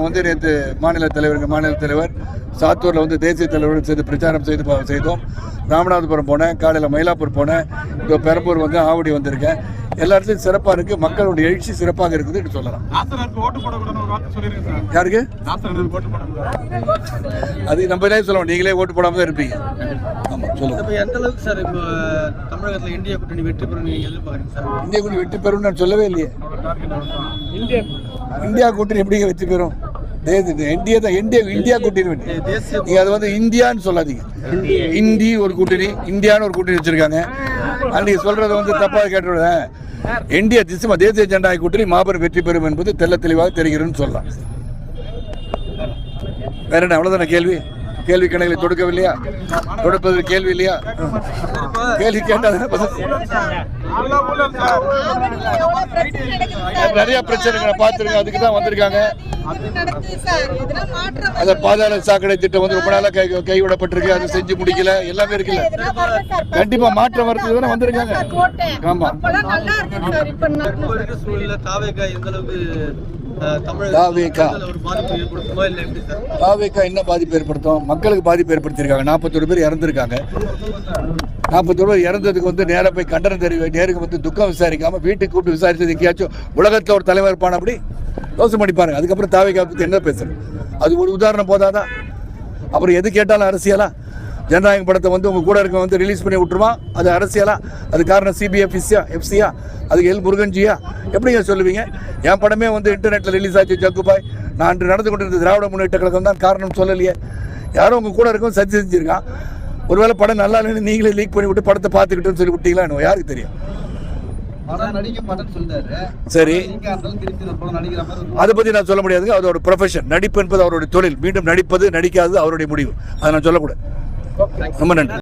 வந்து நேற்று மாநில தலைவர் சாத்தூரில் வந்து தேசிய தலைவர்கள் சேர்ந்து பிரச்சாரம் செய்தோம். ராமநாதபுரம் போனேன், காலையில் மயிலாப்பூர் போனேன், இப்போ பெரம்பூர் வந்து ஆவடி வந்திருக்கேன். எல்லா இடத்துலையும் சிறப்பாக இருக்குது. மக்களுடைய எழுச்சி சிறப்பாக இருக்குதுன்னு சொல்லலாம். யாருக்கு அது நம்மளே சொல்லுவோம், நீங்களே ஓட்டு போடாமல் தான் இருப்பீங்க. ஆமாம், சொல்லுங்கள். எந்த அளவுக்கு சார் இப்போ தமிழகத்தில் இந்தியா கூட்டணி வெற்றி பெறும் எதிர்பார்க்குறீங்க சார்? இந்தியா கூட்டணி வெற்றி பெறும் நான் சொல்லவே இல்லையே. இந்தியா கூட்டணி எப்படிங்க வெற்றி பெறும்? இந்தியா கூட்டணி நீங்க அது வந்து இந்தியான்னு சொல்லாதீங்க. இந்தி ஒரு கூட்டணி, இந்தியான்னு ஒரு கூட்டணி வச்சிருக்காங்க. அன்னைக்கு சொல்றதை வந்து தப்பா கேட்டுவிடுவேன். இந்தியா தேசிய ஜனநாயக கூட்டணி மாபெரும் வெற்றி பெறும் என்பது தெல்ல தெளிவாக தெரிகிறதுன்னு சொல்லலாம். வேற என்ன? அவ்வளவுதான கேள்வி? கேள்வி கணக்கில் தொடுக்கவில்லையா? தொடுப்பது கேள்வி இல்லையா? கேள்வி கேட்டால் நிறைய பிரச்சனைகளை பார்த்துருங்க, அதுக்கு தான் வந்திருக்காங்க. அந்த பாதாள சாக்கடை திட்டம் வந்து ரொம்ப நாளா கைவிடப்பட்டிருக்கு, அது செஞ்சு முடிக்கல, எல்லாமே இருக்குல்ல. கண்டிப்பா மாற்றம் வரதுக்கு தானே வந்திருக்காங்க. ஆமா, தாவேகா என்ன பாதிப்பு ஏற்படுத்தும்? மக்களுக்கு பாதிப்பு ஏற்படுத்தியிருக்காங்க. 41 பேர் இறந்துருக்காங்க. 41 பேர் இறந்ததுக்கு வந்து நேராக போய் கண்டனம் தெரிவி, நேருக்கு வந்து துக்கம் விசாரிக்காம வீட்டுக்கு கூப்பிட்டு விசாரிச்சது எங்கேயாச்சும் உலகத்தில் ஒரு தலைவர் இருப்பான அப்படி யோசனை பண்ணி பாருங்க. அதுக்கப்புறம் தாவேகா பற்றி என்ன பேசுறது? அது ஒரு உதாரணம் போதாதான்? அப்புறம் எது கேட்டாலும் அரசியலா? ஜனநாயக படத்தை வந்து உங்கள் கூட இருக்க வந்து ரிலீஸ் பண்ணி விட்டுருமா? அது அரசியலா? அது காரணம் சிபிஎஃப்சியா, எஃப்சியா, அதுக்கு எல் முருகன்ஜியா? எப்படிங்க சொல்லுவீங்க? என் படமே வந்து இன்டர்நெட்டில் ரிலீஸ் ஆச்சு ஜக்குபாய். நான் அன்று நடந்து கொண்டிருந்த திராவிட முன்னேற்ற கழகம் தான் காரணம் சொல்லலையே. யாரும் உங்கள் கூட இருக்கும் சர்ச்சை செஞ்சுருக்கான். ஒருவேளை படம் நல்லா இல்லைன்னு நீங்களே லீக் பண்ணி விட்டு படத்தை பார்த்துக்கிட்டுன்னு சொல்லி விட்டீங்களா? என்ன யாருக்கு தெரியும்? சரி, அதை பற்றி நான் சொல்ல முடியாதுங்க. அதோட ப்ரொஃபஷன். நடிப்பு என்பது அவருடைய தொழில். மீண்டும் நடிப்பது நடிக்காதது அவருடைய முடிவு. அதை நான் சொல்லக்கூடாது. ரொம்ப நன்றி.